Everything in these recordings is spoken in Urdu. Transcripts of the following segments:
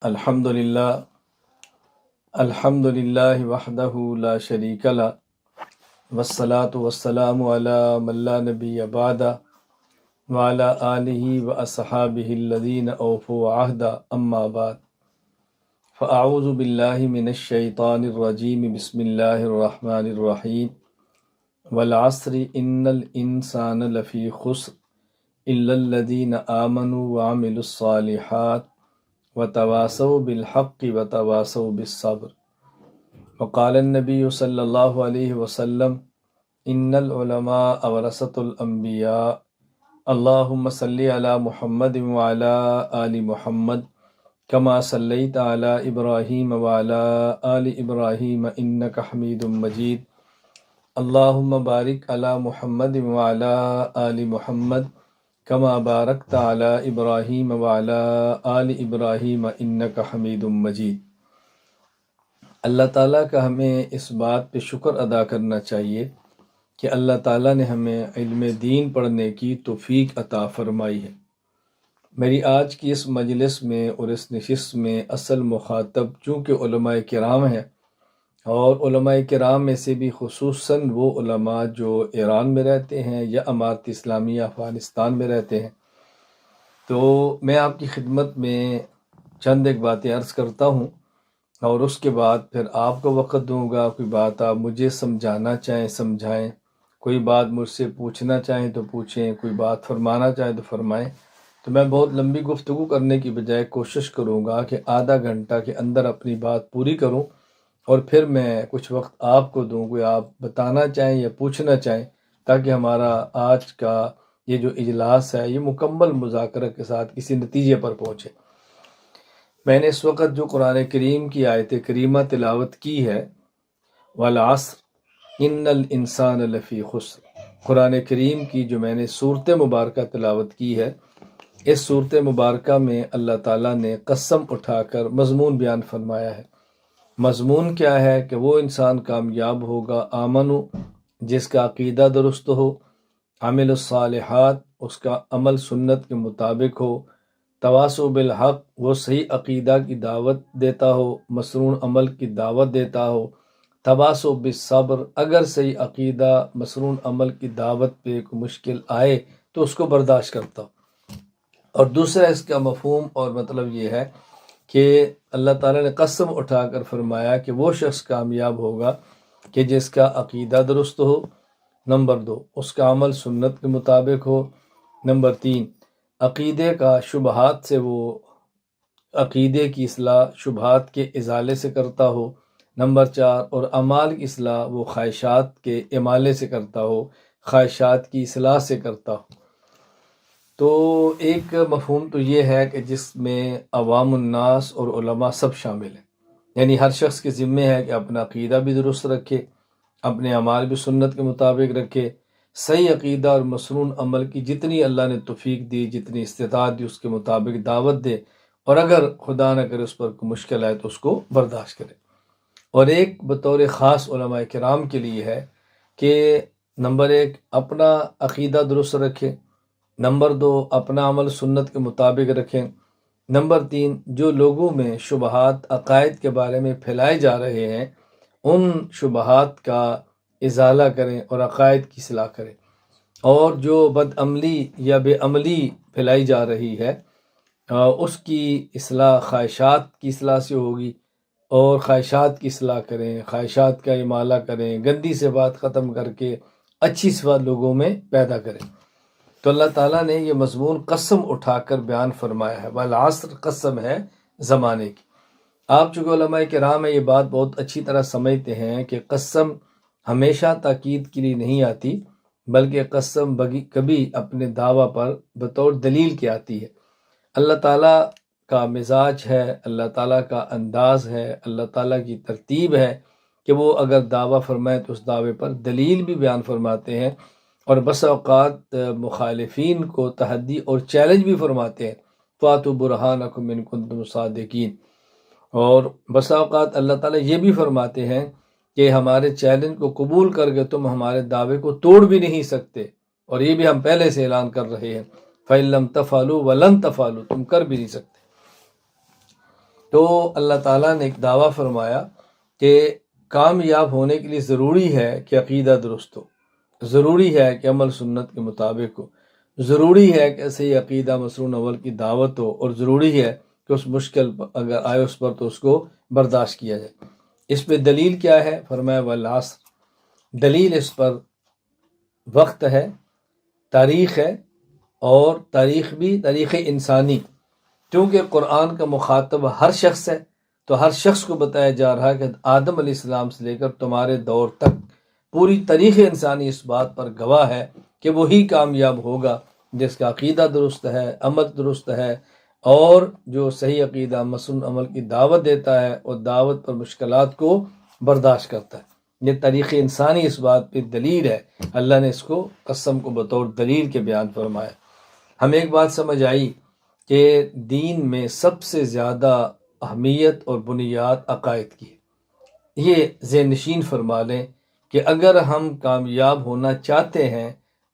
الحمد للہ وحدہ لا شریک لہ والصلاة والسلام علی من لا نبی بعدہ وعلی آلہ واصحابہ الذین اوفوا عہدہ اما بعد فاعوذ باللہ من الشیطان الرجیم بسم اللہ الرحمن الرحیم والعصر ان الانسان لفی خسر الا الذین آمنوا وعملوا الصالحات وتواصوا بالحق وتواصوا بالصبر وقال النبی صلی اللہ علیہ وسلم ان العلماء ورثۃ الانبیاء اللہم صلی علی محمد وعلی آل محمد کما صلیت علی ابراہیم وعلی آل ابراہیم انک حمید مجید اللہم بارک علی محمد وعلی آل محمد کما بارکت علی ابراہیم وعلی آل ابراہیم انک حمید مجید۔ اللہ تعالیٰ کا ہمیں اس بات پہ شکر ادا کرنا چاہیے کہ اللہ تعالیٰ نے ہمیں علم دین پڑھنے کی توفیق عطا فرمائی ہے۔ میری آج کی اس مجلس میں اور اس نشست میں اصل مخاطب چونکہ علماء کرام ہیں، اور علماء کرام میں سے بھی خصوصاً وہ علماء جو ایران میں رہتے ہیں یا امارت اسلامیہ افغانستان میں رہتے ہیں، تو میں آپ کی خدمت میں چند ایک باتیں عرض کرتا ہوں اور اس کے بعد پھر آپ کو وقت دوں گا۔ کوئی بات آپ مجھے سمجھانا چاہیں سمجھائیں، کوئی بات مجھ سے پوچھنا چاہیں تو پوچھیں، کوئی بات فرمانا چاہیں تو فرمائیں۔ تو میں بہت لمبی گفتگو کرنے کی بجائے کوشش کروں گا کہ آدھا گھنٹہ کے اندر اپنی بات پوری کروں، اور پھر میں کچھ وقت آپ کو دوں، کوئی آپ بتانا چاہیں یا پوچھنا چاہیں، تاکہ ہمارا آج کا یہ جو اجلاس ہے یہ مکمل مذاکرہ کے ساتھ کسی نتیجے پر پہنچے۔ میں نے اس وقت جو قرآن کریم کی آیت کریمہ تلاوت کی ہے، والعصر ان الانسان لفی خسر، قرآن کریم کی جو میں نے صورت مبارکہ تلاوت کی ہے، اس صورت مبارکہ میں اللہ تعالیٰ نے قسم اٹھا کر مضمون بیان فرمایا ہے۔ مضمون کیا ہے کہ وہ انسان کامیاب ہوگا، آمنو جس کا عقیدہ درست ہو، عامل الصالحات اس کا عمل سنت کے مطابق ہو، تواصوا بالحق وہ صحیح عقیدہ کی دعوت دیتا ہو، مسنون عمل کی دعوت دیتا ہو، تواصوا بالصبر اگر صحیح عقیدہ مسنون عمل کی دعوت پہ کوئی مشکل آئے تو اس کو برداشت کرتا ہو۔ اور دوسرا اس کا مفہوم اور مطلب یہ ہے کہ اللہ تعالیٰ نے قسم اٹھا کر فرمایا کہ وہ شخص کامیاب ہوگا کہ جس کا عقیدہ درست ہو، نمبر 2 اس کا عمل سنت کے مطابق ہو، نمبر 3 عقیدے کا شبہات سے وہ عقیدے کی اصلاح شبہات کے ازالے سے کرتا ہو، نمبر 4 اور اعمال کی اصلاح وہ خواہشات کے امالے سے کرتا ہو، خواہشات کی اصلاح سے کرتا ہو۔ تو ایک مفہوم تو یہ ہے کہ جس میں عوام الناس اور علماء سب شامل ہیں، یعنی ہر شخص کے ذمہ ہے کہ اپنا عقیدہ بھی درست رکھے، اپنے اعمال بھی سنت کے مطابق رکھے، صحیح عقیدہ اور مسنون عمل کی جتنی اللہ نے توفیق دی، جتنی استطاعت دی اس کے مطابق دعوت دے، اور اگر خدا نہ کرے اس پر کوئی مشکل آئے تو اس کو برداشت کرے۔ اور ایک بطور خاص علماء کرام کے لیے ہے کہ نمبر 1 اپنا عقیدہ درست رکھے، نمبر 2 اپنا عمل سنت کے مطابق رکھیں، نمبر 3 جو لوگوں میں شبہات عقائد کے بارے میں پھیلائے جا رہے ہیں ان شبہات کا ازالہ کریں اور عقائد کی اصلاح کریں، اور جو بد عملی یا بے عملی پھیلائی جا رہی ہے اس کی اصلاح خواہشات کی اصلاح سے ہوگی، اور خواہشات کی اصلاح کریں، خواہشات کا امالہ کریں، گندی سے بات ختم کر کے اچھی صفات لوگوں میں پیدا کریں۔ تو اللہ تعالیٰ نے یہ مضمون قسم اٹھا کر بیان فرمایا ہے، والعصر قسم ہے زمانے کی۔ آپ چونکہ علماء کرام ہیں یہ بات بہت اچھی طرح سمجھتے ہیں کہ قسم ہمیشہ تاکید کے لیے نہیں آتی، بلکہ قسم کبھی اپنے دعویٰ پر بطور دلیل کی آتی ہے۔ اللہ تعالیٰ کا مزاج ہے، اللہ تعالیٰ کا انداز ہے، اللہ تعالیٰ کی ترتیب ہے کہ وہ اگر دعویٰ فرمائے تو اس دعوے پر دلیل بھی بیان فرماتے ہیں، اور بس اوقات مخالفین کو تحدی اور چیلنج بھی فرماتے ہیں، فَاتُوا بُرْهَانَكُمْ إِن كُنتُمْ صَادِقِينَ۔ اور بس اوقات اللہ تعالیٰ یہ بھی فرماتے ہیں کہ ہمارے چیلنج کو قبول کر کے تم ہمارے دعوے کو توڑ بھی نہیں سکتے، اور یہ بھی ہم پہلے سے اعلان کر رہے ہیں، فَإِن لَّمْ تَفْعَلُوا وَلَن تَفْعَلُوا تم کر بھی نہیں سکتے۔ تو اللہ تعالیٰ نے ایک دعویٰ فرمایا کہ کامیاب ہونے کے لیے ضروری ہے کہ عقیدہ درست ہو، ضروری ہے کہ عمل سنت کے مطابق ہو، ضروری ہے کہ صحیح عقیدہ مسنون عمل کی دعوت ہو، اور ضروری ہے کہ اس مشکل اگر آئے اس پر تو اس کو برداشت کیا جائے۔ اس پہ دلیل کیا ہے؟ فرمایا والعصر، دلیل اس پر وقت ہے، تاریخ ہے، اور تاریخ بھی تاریخ انسانی، کیونکہ قرآن کا مخاطب ہر شخص ہے، تو ہر شخص کو بتایا جا رہا ہے کہ آدم علیہ السلام سے لے کر تمہارے دور تک پوری تاریخ انسانی اس بات پر گواہ ہے کہ وہی کامیاب ہوگا جس کا عقیدہ درست ہے، عمل درست ہے، اور جو صحیح عقیدہ مسنون عمل کی دعوت دیتا ہے اور دعوت پر مشکلات کو برداشت کرتا ہے۔ یہ تاریخ انسانی اس بات پہ دلیل ہے، اللہ نے اس کو قسم کو بطور دلیل کے بیان فرمایا۔ ہمیں ایک بات سمجھ آئی کہ دین میں سب سے زیادہ اہمیت اور بنیاد عقائد کی ہے۔ یہ ذہن نشین فرما لیں کہ اگر ہم کامیاب ہونا چاہتے ہیں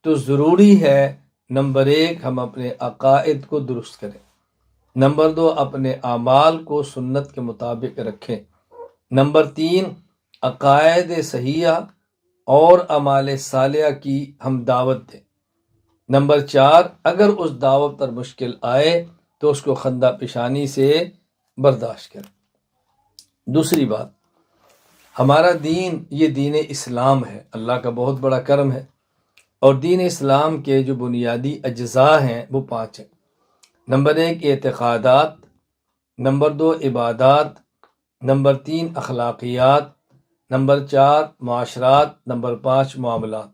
تو ضروری ہے نمبر 1 ہم اپنے عقائد کو درست کریں، نمبر 2 اپنے اعمال کو سنت کے مطابق رکھیں، نمبر 3 عقائد صحیحہ اور اعمال صالحہ کی ہم دعوت دیں، نمبر 4 اگر اس دعوت پر مشکل آئے تو اس کو خندہ پیشانی سے برداشت کریں۔ دوسری بات، ہمارا دین یہ دین اسلام ہے، اللہ کا بہت بڑا کرم ہے، اور دین اسلام کے جو بنیادی اجزاء ہیں وہ 5 ہیں۔ نمبر 1 اعتقادات، نمبر 2 عبادات، نمبر 3 اخلاقیات، نمبر 4 معاشرات، نمبر 5 معاملات۔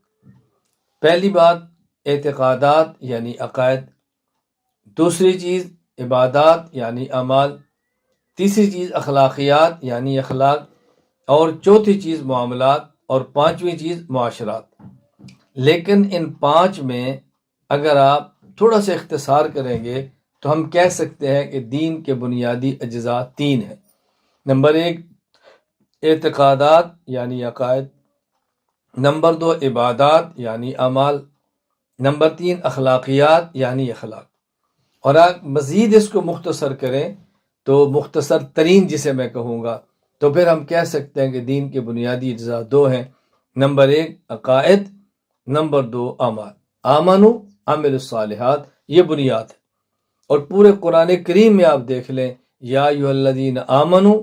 پہلی بات اعتقادات یعنی عقائد، دوسری چیز عبادات یعنی اعمال، تیسری چیز اخلاقیات یعنی اخلاق، اور چوتھی چیز معاملات، اور پانچویں چیز معاشرات۔ لیکن ان 5 میں اگر آپ تھوڑا سا اختصار کریں گے تو ہم کہہ سکتے ہیں کہ دین کے بنیادی اجزاء 3 ہیں۔ نمبر 1 اعتقادات یعنی عقائد، نمبر 2 عبادات یعنی اعمال، نمبر 3 اخلاقیات یعنی اخلاق۔ اور آپ مزید اس کو مختصر کریں تو مختصر ترین جسے میں کہوں گا تو پھر ہم کہہ سکتے ہیں کہ دین کے بنیادی اجزاء 2 ہیں، نمبر 1 عقائد، نمبر 2 اعمال۔ آمنو عامل الصالحات، یہ بنیاد ہے۔ اور پورے قرآن کریم میں آپ دیکھ لیں، یا ایھا الذین آمنو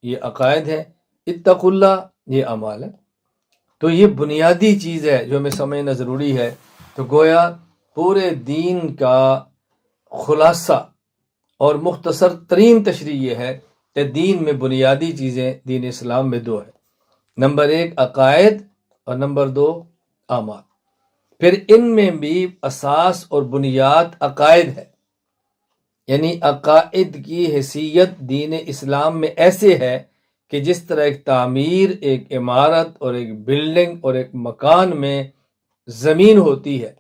یہ عقائد ہے، اتقوا اللہ یہ اعمال ہے۔ تو یہ بنیادی چیز ہے جو ہمیں سمجھنا ضروری ہے۔ تو گویا پورے دین کا خلاصہ اور مختصر ترین تشریح یہ ہے کہ دین میں بنیادی چیزیں دین اسلام میں 2 ہیں، نمبر 1 عقائد اور نمبر 2 اعمال۔ پھر ان میں بھی اساس اور بنیاد عقائد ہے، یعنی عقائد کی حیثیت دین اسلام میں ایسے ہے کہ جس طرح ایک تعمیر، ایک عمارت اور ایک بلڈنگ اور ایک مکان میں زمین ہوتی ہے،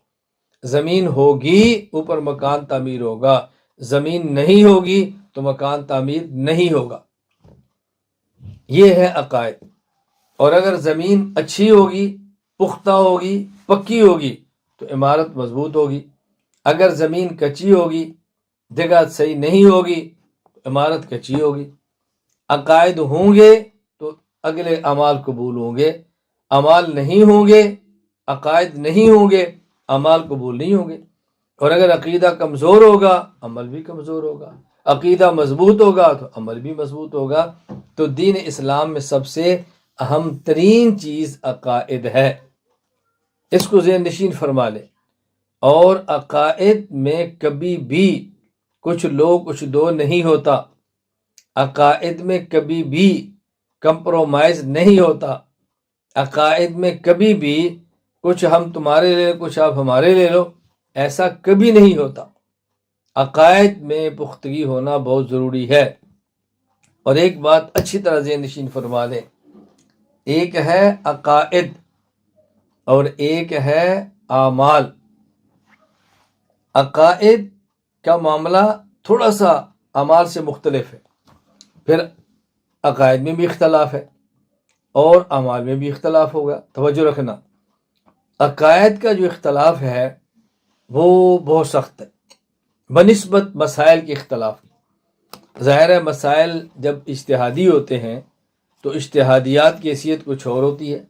زمین ہوگی اوپر مکان تعمیر ہوگا، زمین نہیں ہوگی تو مکان تعمیر نہیں ہوگا۔ یہ ہے عقائد۔ اور اگر زمین اچھی ہوگی، پختہ ہوگی، پکی ہوگی تو عمارت مضبوط ہوگی، اگر زمین کچی ہوگی، جگہ صحیح نہیں ہوگی تو عمارت کچی ہوگی۔ عقائد ہوں گے تو اگلے اعمال قبول ہوں گے، اعمال نہیں ہوں گے، عقائد نہیں ہوں گے، اعمال قبول نہیں ہوں گے۔ اور اگر عقیدہ کمزور ہوگا عمل بھی کمزور ہوگا، عقیدہ مضبوط ہوگا تو عمل بھی مضبوط ہوگا۔ تو دین اسلام میں سب سے اہم ترین چیز عقائد ہے، اس کو ذہن نشین فرما لے۔ اور عقائد میں کبھی بھی کچھ لو کچھ دو نہیں ہوتا، عقائد میں کبھی بھی کمپرومائز نہیں ہوتا، عقائد میں کبھی بھی کچھ ہم تمہارے لے لو کچھ آپ ہمارے لے لو، ایسا کبھی نہیں ہوتا۔ عقائد میں پختگی ہونا بہت ضروری ہے۔ اور ایک بات اچھی طرح ذہن نشین فرما لیں، ایک ہے عقائد اور ایک ہے اعمال۔ عقائد کا معاملہ تھوڑا سا اعمال سے مختلف ہے، پھر عقائد میں بھی اختلاف ہے اور اعمال میں بھی اختلاف ہوگا۔ توجہ رکھنا، عقائد کا جو اختلاف ہے وہ بہت سخت ہے بنسبت مسائل کے اختلاف، ظاہر ہے مسائل جب اجتہادی ہوتے ہیں تو اجتہادیات کی حیثیت کچھ اور ہوتی ہے.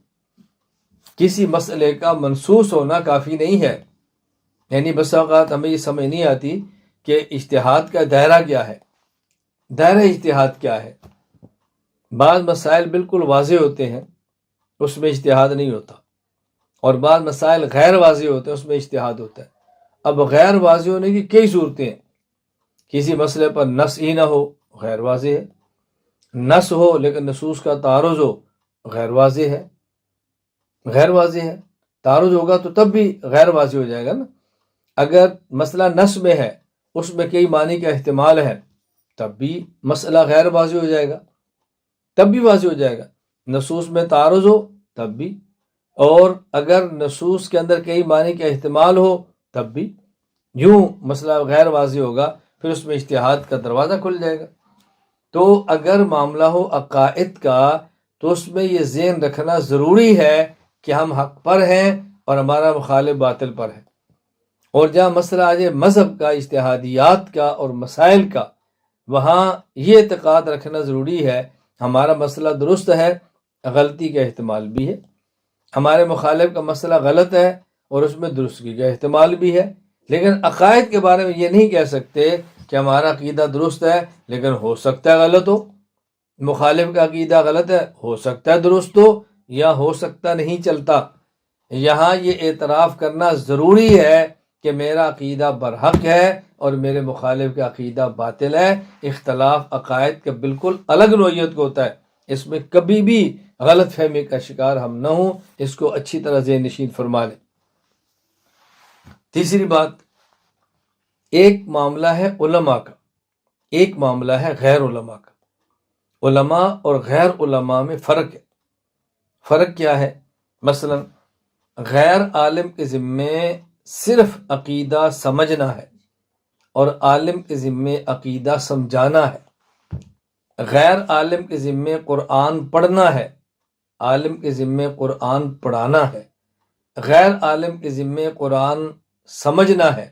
کسی مسئلے کا منصوص ہونا کافی نہیں ہے. یعنی بس اوقات ہمیں یہ سمجھ نہیں آتی کہ اجتہاد کا دائرہ کیا ہے، دائرہ اجتہاد کیا ہے. بعض مسائل بالکل واضح ہوتے ہیں، اس میں اجتہاد نہیں ہوتا، اور بعض مسائل غیر واضح ہوتے ہیں، اس میں اجتہاد ہوتا ہے. اب غیر واضح ہونے کی کئی صورتیں ہیں. کسی مسئلے پر نص ہی نہ ہو، غیر واضح ہے. نص ہو لیکن نصوص کا تعارض ہو، غیر واضح ہے. غیر واضح ہے، تعارض ہوگا تو تب بھی غیر واضح ہو جائے گا نا. اگر مسئلہ نص میں ہے، اس میں کئی معنی کا احتمال ہے، تب بھی مسئلہ غیر واضح ہو جائے گا، تب بھی واضح ہو جائے گا. نصوص میں تعارض ہو تب بھی، اور اگر نصوص کے اندر کئی معنی کا احتمال ہو تب بھی. یوں مسئلہ غیر واضح ہوگا، پھر اس میں اجتہاد کا دروازہ کھل جائے گا. تو اگر معاملہ ہو عقائد کا تو اس میں یہ ذہن رکھنا ضروری ہے کہ ہم حق پر ہیں اور ہمارا مخالف باطل پر ہے. اور جہاں مسئلہ آ جائے مذہب کا، اجتہادیات کا اور مسائل کا، وہاں یہ اعتقاد رکھنا ضروری ہے ہمارا مسئلہ درست ہے، غلطی کا احتمال بھی ہے. ہمارے مخالف کا مسئلہ غلط ہے اور اس میں درستگی کا احتمال بھی ہے. لیکن عقائد کے بارے میں یہ نہیں کہہ سکتے کہ ہمارا عقیدہ درست ہے لیکن ہو سکتا ہے غلط ہو. مخالف کا عقیدہ غلط ہے، ہو سکتا ہے درست ہو، یا ہو سکتا نہیں چلتا. یہاں یہ اعتراف کرنا ضروری ہے کہ میرا عقیدہ برحق ہے اور میرے مخالف کا عقیدہ باطل ہے. اختلاف عقائد کا بالکل الگ نوعیت کو ہوتا ہے، اس میں کبھی بھی غلط فہمی کا شکار ہم نہ ہوں. اس کو اچھی طرح ذہن نشین فرما لیں. تیسری بات، ایک معاملہ ہے علماء کا، ایک معاملہ ہے غیر علماء کا. علماء اور غیر علماء میں فرق ہے. فرق کیا ہے؟ مثلا غیر عالم کے ذمے صرف عقیدہ سمجھنا ہے اور عالم کے ذمے عقیدہ سمجھانا ہے. غیر عالم کے ذمے قرآن پڑھنا ہے، عالم کے ذمے قرآن پڑھانا ہے. غیر عالم کے ذمے قرآن سمجھنا ہے،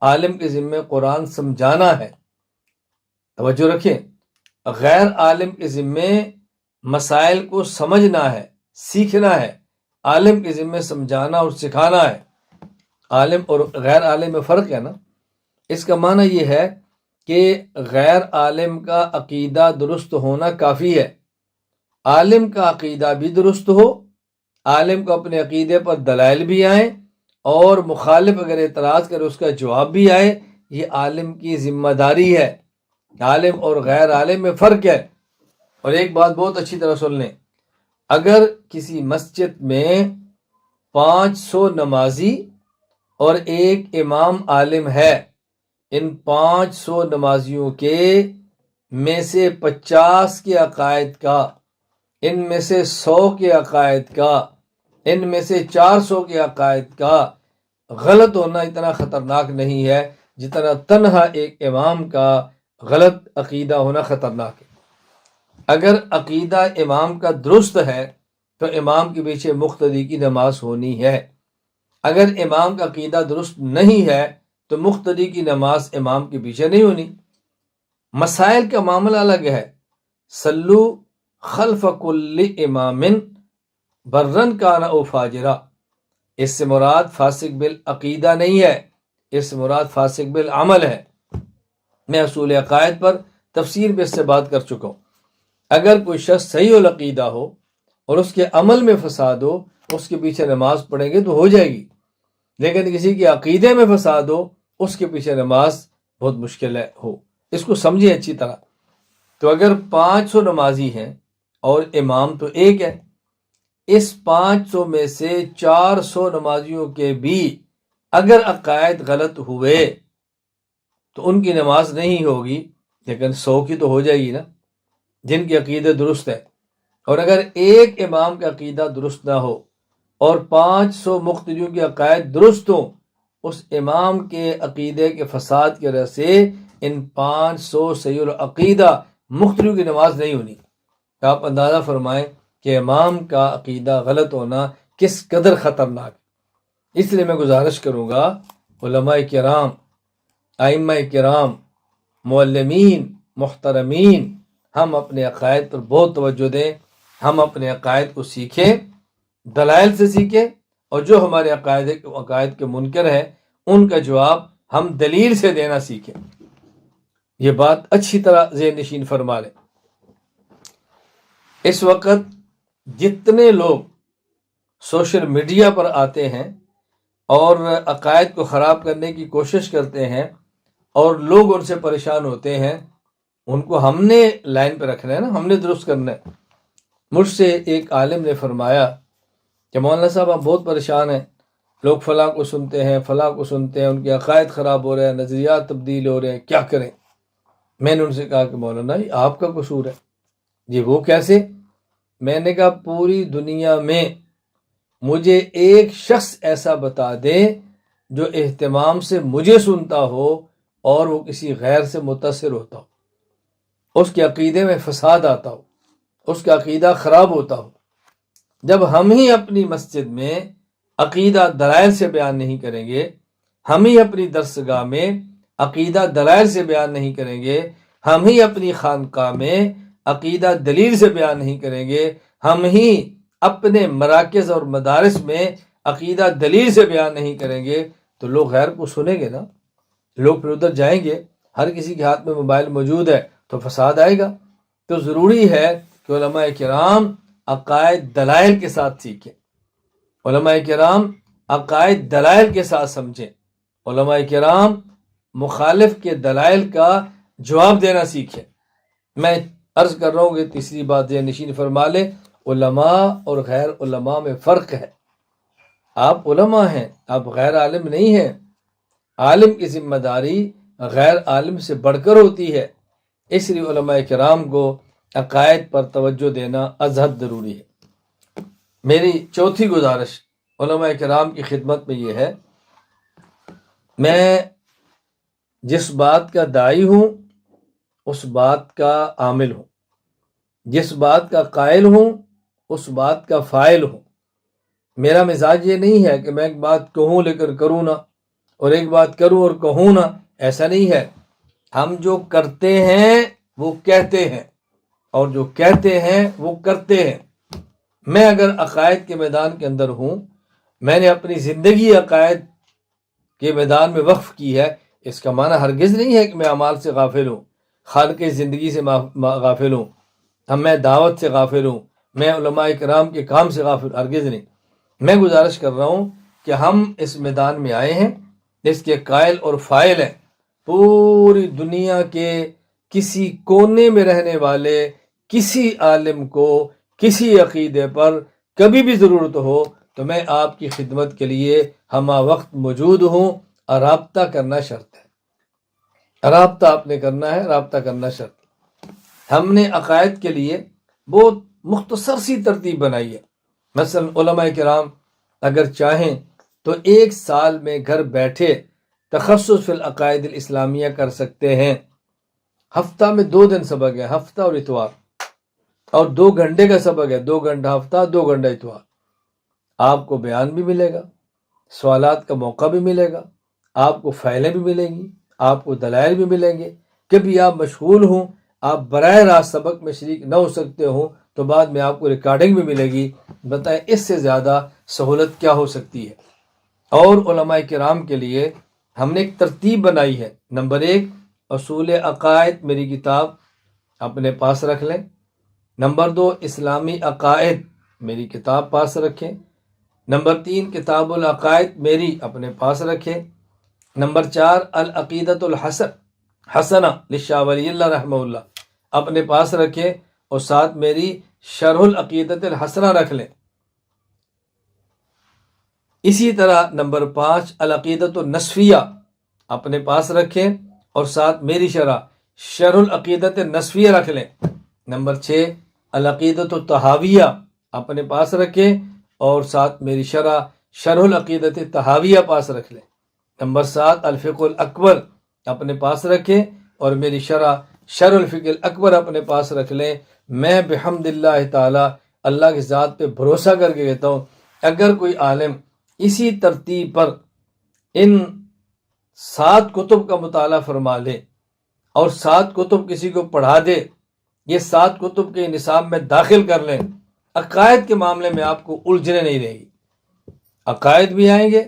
عالم کے ذمے قرآن سمجھانا ہے. توجہ رکھیں، غیر عالم کے ذمے مسائل کو سمجھنا ہے، سیکھنا ہے، عالم کے ذمے سمجھانا اور سکھانا ہے. عالم اور غیر عالم میں فرق ہے نا. اس کا معنی یہ ہے کہ غیر عالم کا عقیدہ درست ہونا کافی ہے، عالم کا عقیدہ بھی درست ہو، عالم کو اپنے عقیدے پر دلائل بھی آئیں، اور مخالف اگر اعتراض کرے اس کا جواب بھی آئے. یہ عالم کی ذمہ داری ہے. عالم اور غیر عالم میں فرق ہے. اور ایک بات بہت اچھی طرح سن لیں، اگر کسی مسجد میں 500 نمازی اور ایک امام عالم ہے، ان 500 نمازیوں کے میں سے 50 کے عقائد کا، ان میں سے 100 کے عقائد کا، ان میں سے 400 کے عقائد کا غلط ہونا اتنا خطرناک نہیں ہے جتنا تنہا ایک امام کا غلط عقیدہ ہونا خطرناک ہے. اگر عقیدہ امام کا درست ہے تو امام کے پیچھے مقتدی کی نماز ہونی ہے. اگر امام کا عقیدہ درست نہیں ہے تو مقتدی کی نماز امام کے پیچھے نہیں ہونی. مسائل کا معاملہ الگ ہے. صلو خلف کل امام برن کان او فاجرا، اس سے مراد فاسق بالعقیدہ نہیں ہے، اس سے مراد فاسق بالعمل ہے. میں اصول عقائد پر تفسیر میں اس سے بات کر چکا ہوں. اگر کوئی شخص صحیح العقیدہ ہو اور اس کے عمل میں فساد ہو، اس کے پیچھے نماز پڑھیں گے تو ہو جائے گی. لیکن کسی کے عقیدے میں فساد ہو، اس کے پیچھے نماز بہت مشکل ہے ہو. اس کو سمجھیں اچھی طرح. تو اگر 500 نمازی ہیں اور امام تو ایک ہے، اس 500 میں سے 400 نمازیوں کے بھی اگر عقائد غلط ہوئے تو ان کی نماز نہیں ہوگی، لیکن 100 کی تو ہو جائے گی نا جن کے عقیدے درست ہے. اور اگر ایک امام کا عقیدہ درست نہ ہو اور 500 مقتدیوں کے عقائد درست ہوں، اس امام کے عقیدے کے فساد کی وجہ سے ان 500 صحیح العقیدہ مقتدیوں کی نماز نہیں ہونی. آپ اندازہ فرمائیں کہ امام کا عقیدہ غلط ہونا کس قدر خطرناک. اس لیے میں گزارش کروں گا علماء کرام، ائمہ کرام، معلمین، محترمین، ہم اپنے عقائد پر بہت توجہ دیں، ہم اپنے عقائد کو سیکھیں، دلائل سے سیکھیں، اور جو ہمارے عقائد کے منکر ہیں ان کا جواب ہم دلیل سے دینا سیکھیں۔ یہ بات اچھی طرح ذہن نشین فرما لیں۔ اس وقت جتنے لوگ سوشل میڈیا پر آتے ہیں اور عقائد کو خراب کرنے کی کوشش کرتے ہیں اور لوگ ان سے پریشان ہوتے ہیں، ان کو ہم نے لائن پہ رکھنا ہے نا، ہم نے درست کرنا ہے۔ مجھ سے ایک عالم نے فرمایا کہ مولانا صاحب ہم بہت پریشان ہیں، لوگ فلاں کو سنتے ہیں، فلاں کو سنتے ہیں، ان کے عقائد خراب ہو رہے ہیں، نظریات تبدیل ہو رہے ہیں، کیا کریں؟ میں نے ان سے کہا کہ مولانا یہ آپ کا قصور ہے۔ جی وہ کیسے؟ میں نے کہا پوری دنیا میں مجھے ایک شخص ایسا بتا دے جو اہتمام سے مجھے سنتا ہو اور وہ کسی غیر سے متاثر ہوتا ہو، اس کے عقیدے میں فساد آتا ہو، اس کا عقیدہ خراب ہوتا ہو۔ جب ہم ہی اپنی مسجد میں عقیدہ دلائل سے بیان نہیں کریں گے، ہم ہی اپنی درسگاہ میں عقیدہ دلائل سے بیان نہیں کریں گے، ہم ہی اپنی خانقاہ میں عقیدہ دلیل سے بیان نہیں کریں گے، ہم ہی اپنے مراکز اور مدارس میں عقیدہ دلیل سے بیان نہیں کریں گے، تو لوگ غیر کو سنیں گے نا، لوگ پھر ادھر جائیں گے۔ ہر کسی کے ہاتھ میں موبائل موجود ہے تو فساد آئے گا۔ تو ضروری ہے کہ علماء کرام عقائد دلائل کے ساتھ سیکھیں، علماء کرام عقائد دلائل کے ساتھ سمجھیں، علماء کرام مخالف کے دلائل کا جواب دینا سیکھیں۔ میں عرض کر رہا ہوں کہ تیسری بات یہ نشین فرما لے، علماء اور غیر علماء میں فرق ہے۔ آپ علماء ہیں، آپ غیر عالم نہیں ہیں۔ عالم کی ذمہ داری غیر عالم سے بڑھ کر ہوتی ہے، اس لیے علماء کرام کو عقائد پر توجہ دینا ازحد ضروری ہے۔ میری چوتھی گزارش علماء کرام کی خدمت میں یہ ہے، میں جس بات کا داعی ہوں اس بات کا عامل ہوں، جس بات کا قائل ہوں اس بات کا فاعل ہوں۔ میرا مزاج یہ نہیں ہے کہ میں ایک بات کہوں لیکن کروں نہ، اور ایک بات کروں اور کہوں نہ، ایسا نہیں ہے۔ ہم جو کرتے ہیں وہ کہتے ہیں، اور جو کہتے ہیں وہ کرتے ہیں۔ میں اگر عقائد کے میدان کے اندر ہوں، میں نے اپنی زندگی عقائد کے میدان میں وقف کی ہے، اس کا معنی ہرگز نہیں ہے کہ میں اعمال سے غافل ہوں، خالق زندگی سے غافل ہوں، میں دعوت سے غافل ہوں، میں علماء کرام کے کام سے غافل، ہرگز نہیں۔ میں گزارش کر رہا ہوں کہ ہم اس میدان میں آئے ہیں، اس کے قائل اور فاعل ہیں۔ پوری دنیا کے کسی کونے میں رہنے والے کسی عالم کو کسی عقیدے پر کبھی بھی ضرورت ہو تو میں آپ کی خدمت کے لیے ہمہ وقت موجود ہوں، اور رابطہ کرنا شرط ہے۔ رابطہ آپ نے کرنا ہے، رابطہ کرنا شرط ہے۔ ہم نے عقائد کے لیے بہت مختصر سی ترتیب بنائی ہے۔ مثلا علماء کرام اگر چاہیں تو ایک سال میں گھر بیٹھے تخصص فی العقائد الاسلامیہ کر سکتے ہیں۔ ہفتہ میں 2 دن سبق ہے، ہفتہ اور اتوار، اور 2 گھنٹے کا سبق ہے، 2 گھنٹہ ہفتہ، 2 گھنٹہ اتوار۔ آپ کو بیان بھی ملے گا، سوالات کا موقع بھی ملے گا، آپ کو فائلیں بھی ملیں گی، آپ کو دلائل بھی ملیں گے۔ کبھی آپ مشغول ہوں، آپ براہ راست سبق میں شریک نہ ہو سکتے ہوں تو بعد میں آپ کو ریکارڈنگ بھی ملے گی۔ بتائیں اس سے زیادہ سہولت کیا ہو سکتی ہے؟ اور علماء کرام کے لیے ہم نے ایک ترتیب بنائی ہے۔ نمبر 1، اصول عقائد میری کتاب اپنے پاس رکھ لیں۔ نمبر 2، اسلامی عقائد میری کتاب پاس رکھیں۔ نمبر 3، کتاب العقائد میری اپنے پاس رکھیں۔ نمبر 4، العقیدۃ الحسنہ لشاہ ولی اللہ رحمہ اللہ اپنے پاس رکھیں، اور ساتھ میری شرح العقیدۃ الحسنہ رکھ لیں۔ اسی طرح نمبر 5، العقیدۃ النصفیہ اپنے پاس رکھیں، اور ساتھ میری شرح العقیدۃ النصفیہ رکھ لیں۔ نمبر 6، العقیدۃ الطحاویہ اپنے پاس رکھیں، اور ساتھ میری شرح العقیدۃ الطحاویہ پاس رکھ لیں۔ نمبر 7، الفقہ الاکبر اپنے پاس رکھیں، اور میری شرح الفقہ الاکبر اپنے پاس رکھ لیں۔ میں بحمد اللہ تعالی اللہ کی ذات پہ بھروسہ کر کے کہتا ہوں، اگر کوئی عالم اسی ترتیب پر ان 7 کتب کا مطالعہ فرما لے اور 7 کتب کسی کو پڑھا دے، یہ 7 کتب کے نصاب میں داخل کر لیں، عقائد کے معاملے میں آپ کو الجھنے نہیں رہے گی۔ عقائد بھی آئیں گے،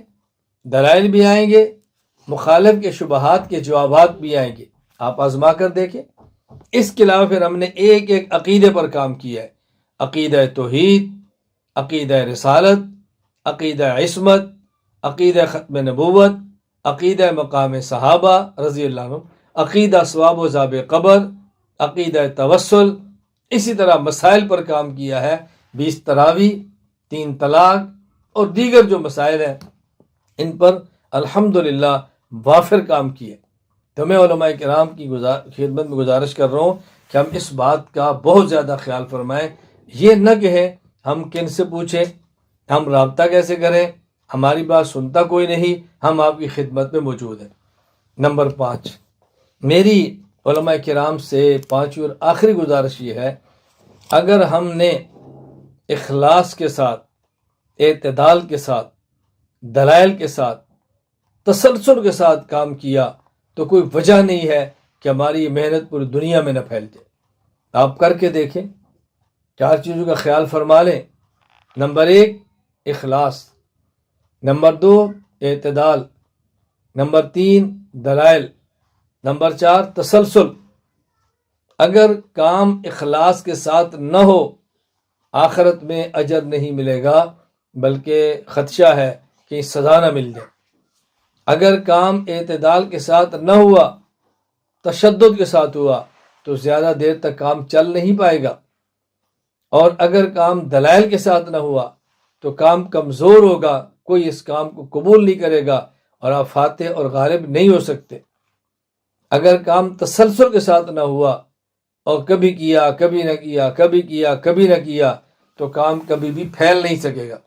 دلائل بھی آئیں گے، مخالف کے شبہات کے جوابات بھی آئیں گے، آپ آزما کر دیکھیں۔ اس کے علاوہ پھر ہم نے ایک ایک عقیدے پر کام کیا ہے، عقیدہ توحید، عقیدہ رسالت، عقیدہ عصمت، عقیدہ ختم نبوت، عقیدہ مقام صحابہ رضی اللہ عنہ، عقیدہ ثواب و عذاب قبر، عقیدہ توسل، اسی طرح مسائل پر کام کیا ہے، 20 تراوی، 3 طلاق اور دیگر جو مسائل ہیں ان پر الحمدللہ وافر کام کیے۔ تو میں علماء کرام کی خدمت میں گزارش کر رہا ہوں کہ ہم اس بات کا بہت زیادہ خیال فرمائیں، یہ نہ کہیں ہم کن سے پوچھیں، ہم رابطہ کیسے کریں، ہماری بات سنتا کوئی نہیں، ہم آپ کی خدمت میں موجود ہیں۔ نمبر 5، میری علماء کرام سے 5ویں اور آخری گزارش یہ ہے، اگر ہم نے اخلاص کے ساتھ، اعتدال کے ساتھ، دلائل کے ساتھ، تسلسل کے ساتھ کام کیا تو کوئی وجہ نہیں ہے کہ ہماری یہ محنت پوری دنیا میں نہ پھیل جائے۔ آپ کر کے دیکھیں، 4 چیزوں کا خیال فرما لیں۔ نمبر 1 اخلاص، نمبر 2 اعتدال، نمبر 3 دلائل، نمبر 4 تسلسل۔ اگر کام اخلاص کے ساتھ نہ ہو، آخرت میں اجر نہیں ملے گا، بلکہ خدشہ ہے کہ سزا نہ مل جائے۔ اگر کام اعتدال کے ساتھ نہ ہوا، تشدد کے ساتھ ہوا، تو زیادہ دیر تک کام چل نہیں پائے گا۔ اور اگر کام دلائل کے ساتھ نہ ہوا تو کام کمزور ہوگا، کوئی اس کام کو قبول نہیں کرے گا اور آپ فاتح اور غالب نہیں ہو سکتے۔ اگر کام تسلسل کے ساتھ نہ ہوا اور کبھی کیا کبھی نہ کیا، کبھی کیا کبھی نہ کیا، تو کام کبھی بھی پھیل نہیں سکے گا۔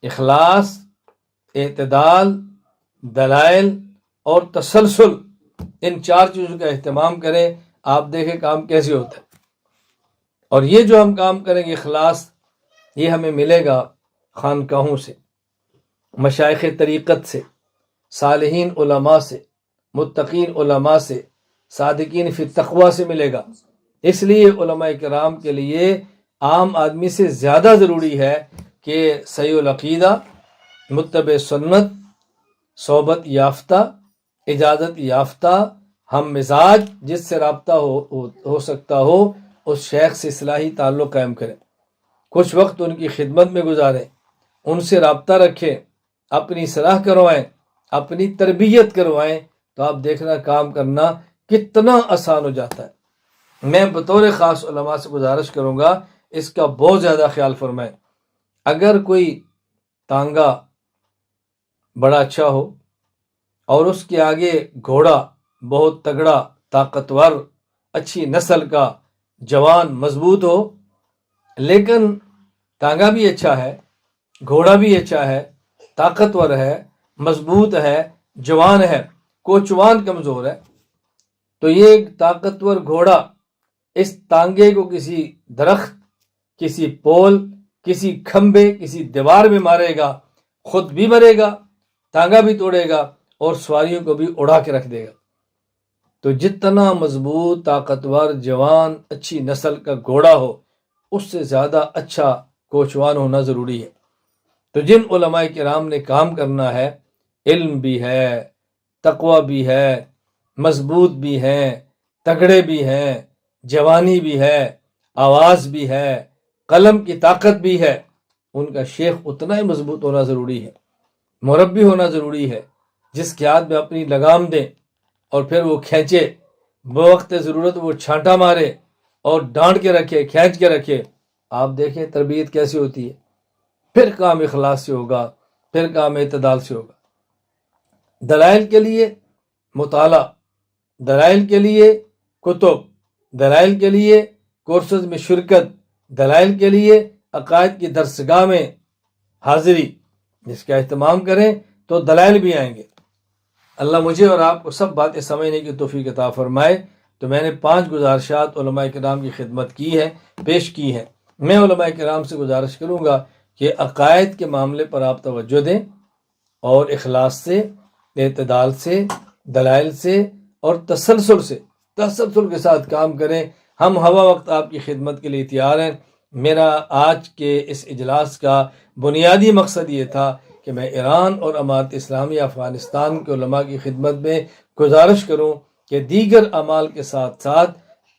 اخلاص، اعتدال، دلائل اور تسلسل، ان 4 چیزوں کا اہتمام کریں، آپ دیکھیں کام کیسے ہوتا ہے۔ اور یہ جو ہم کام کریں گے اخلاص، یہ ہمیں ملے گا خانقاہوں سے، مشائخ طریقت سے، صالحین علماء سے، متقین علماء سے، صادقین فی التقوی سے ملے گا۔ اس لیے علماء کرام کے لیے عام آدمی سے زیادہ ضروری ہے کہ صحیح العقیدہ، متبع سنت، صحبت یافتہ، اجازت یافتہ، ہم مزاج، جس سے رابطہ ہو سکتا ہو، اس شیخ سے اصلاحی تعلق قائم کریں، کچھ وقت ان کی خدمت میں گزاریں، ان سے رابطہ رکھیں، اپنی اصلاح کروائیں، اپنی تربیت کروائیں، تو آپ دیکھنا کام کرنا کتنا آسان ہو جاتا ہے۔ میں بطور خاص علماء سے گزارش کروں گا، اس کا بہت زیادہ خیال فرمائیں۔ اگر کوئی تانگا بڑا اچھا ہو اور اس کے آگے گھوڑا بہت تگڑا، طاقتور، اچھی نسل کا، جوان، مضبوط ہو، لیکن تانگا بھی اچھا ہے، گھوڑا بھی اچھا ہے، طاقتور ہے، مضبوط ہے، جوان ہے، کوچوان کمزور ہے، تو یہ طاقتور گھوڑا اس تانگے کو کسی درخت، کسی پول، کسی کھمبے، کسی دیوار میں مارے گا، خود بھی مرے گا، تانگا بھی توڑے گا اور سواریوں کو بھی اڑا کے رکھ دے گا۔ تو جتنا مضبوط، طاقتور، جوان، اچھی نسل کا گھوڑا ہو، اس سے زیادہ اچھا کوچوان ہونا ضروری ہے۔ تو جن علماء کرام نے کام کرنا ہے، علم بھی ہے، تقوی بھی ہے، مضبوط بھی ہیں، تگڑے بھی ہیں، جوانی بھی ہے، آواز بھی ہے، قلم کی طاقت بھی ہے، ان کا شیخ اتنا ہی مضبوط ہونا ضروری ہے، مربی ہونا ضروری ہے، جس کے ہاتھ میں اپنی لگام دیں اور پھر وہ کھینچے، بوقت ضرورت وہ چھانٹا مارے اور ڈانٹ کے رکھے، کھینچ کے رکھے۔ آپ دیکھیں تربیت کیسی ہوتی ہے، پھر کام اخلاص سے ہوگا، پھر کام اعتدال سے ہوگا۔ دلائل کے لیے مطالعہ، دلائل کے لیے کتب، دلائل کے لیے کورسز میں شرکت، دلائل کے لیے عقائد کی درسگاہ میں حاضری، جس کا اہتمام کریں تو دلائل بھی آئیں گے۔ اللہ مجھے اور آپ کو سب باتیں سمجھنے کی توفیق عطا فرمائے۔ تو میں نے 5 گزارشات علماء کرام کی خدمت کی ہے، پیش کی ہے۔ میں علماء کرام سے گزارش کروں گا کہ عقائد کے معاملے پر آپ توجہ دیں اور اخلاص سے، اعتدال سے، دلائل سے اور تسلسل سے، تسلسل کے ساتھ کام کریں۔ ہم ہوا وقت آپ کی خدمت کے لیے تیار ہیں۔ میرا آج کے اس اجلاس کا بنیادی مقصد یہ تھا کہ میں ایران اور امارت اسلامیہ افغانستان کے علماء کی خدمت میں گزارش کروں کہ دیگر اعمال کے ساتھ ساتھ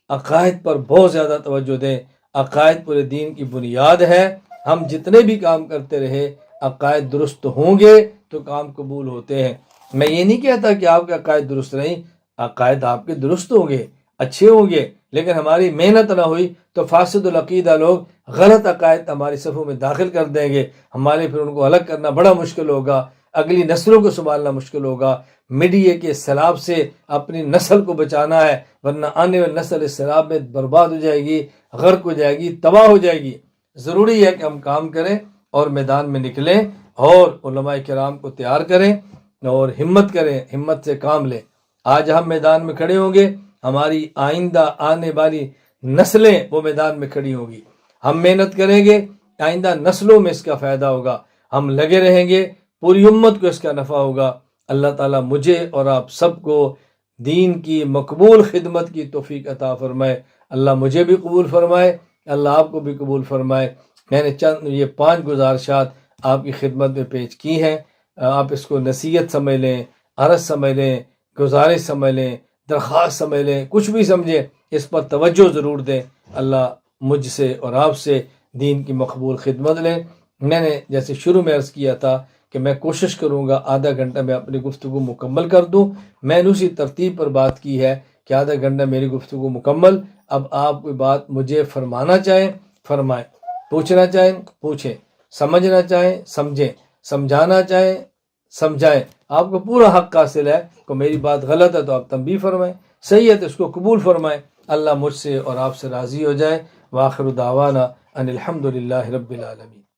عقائد پر بہت زیادہ توجہ دیں۔ عقائد پورے دین کی بنیاد ہے۔ ہم جتنے بھی کام کرتے رہے، عقائد درست ہوں گے تو کام قبول ہوتے ہیں۔ میں یہ نہیں کہتا کہ آپ کے عقائد درست نہیں، عقائد آپ کے درست ہوں گے، اچھے ہوں گے، لیکن ہماری محنت نہ ہوئی تو فاسد العقیدہ لوگ غلط عقائد ہماری صفوں میں داخل کر دیں گے، ہمارے پھر ان کو الگ کرنا بڑا مشکل ہوگا، اگلی نسلوں کو سنبھالنا مشکل ہوگا۔ میڈیا کے سیلاب سے اپنی نسل کو بچانا ہے، ورنہ آنے والی نسل اس سیلاب میں برباد ہو جائے گی، غرق ہو جائے گی، تباہ ہو جائے گی۔ ضروری ہے کہ ہم کام کریں اور میدان میں نکلیں اور علماء کرام کو تیار کریں اور ہمت کریں، ہمت سے کام لیں۔ آج ہم میدان میں کھڑے ہوں گے، ہماری آئندہ آنے والی نسلیں وہ میدان میں کھڑی ہوں گی۔ ہم محنت کریں گے، آئندہ نسلوں میں اس کا فائدہ ہوگا۔ ہم لگے رہیں گے، پوری امت کو اس کا نفع ہوگا۔ اللہ تعالیٰ مجھے اور آپ سب کو دین کی مقبول خدمت کی توفیق عطا فرمائے۔ اللہ مجھے بھی قبول فرمائے، اللہ آپ کو بھی قبول فرمائے۔ میں نے چند یہ 5 گزارشات آپ کی خدمت میں پیش کی ہیں۔ آپ اس کو نصیحت سمجھ لیں، عرض سمجھ لیں، گزارش سمجھ لیں، درخواست سمجھ لیں، کچھ بھی سمجھیں، اس پر توجہ ضرور دیں۔ اللہ مجھ سے اور آپ سے دین کی مقبول خدمت لیں۔ میں نے جیسے شروع میں عرض کیا تھا کہ میں کوشش کروں گا آدھا گھنٹہ میں اپنی گفتگو مکمل کر دوں۔ میں نے اسی ترتیب پر بات کی ہے کہ آدھا گھنٹہ میری گفتگو مکمل۔ اب آپ کوئی بات مجھے فرمانا چاہیں فرمائیں، پوچھنا چاہیں پوچھیں، سمجھنا چاہیں سمجھیں، سمجھانا چاہیں سمجھائیں۔ آپ کو پورا حق حاصل ہے کہ میری بات غلط ہے تو آپ تنبیہ فرمائیں، صحیح ہے تو اس کو قبول فرمائیں۔ اللہ مجھ سے اور آپ سے راضی ہو جائے۔ وآخر دعوانا ان الحمد للہ رب العالمین۔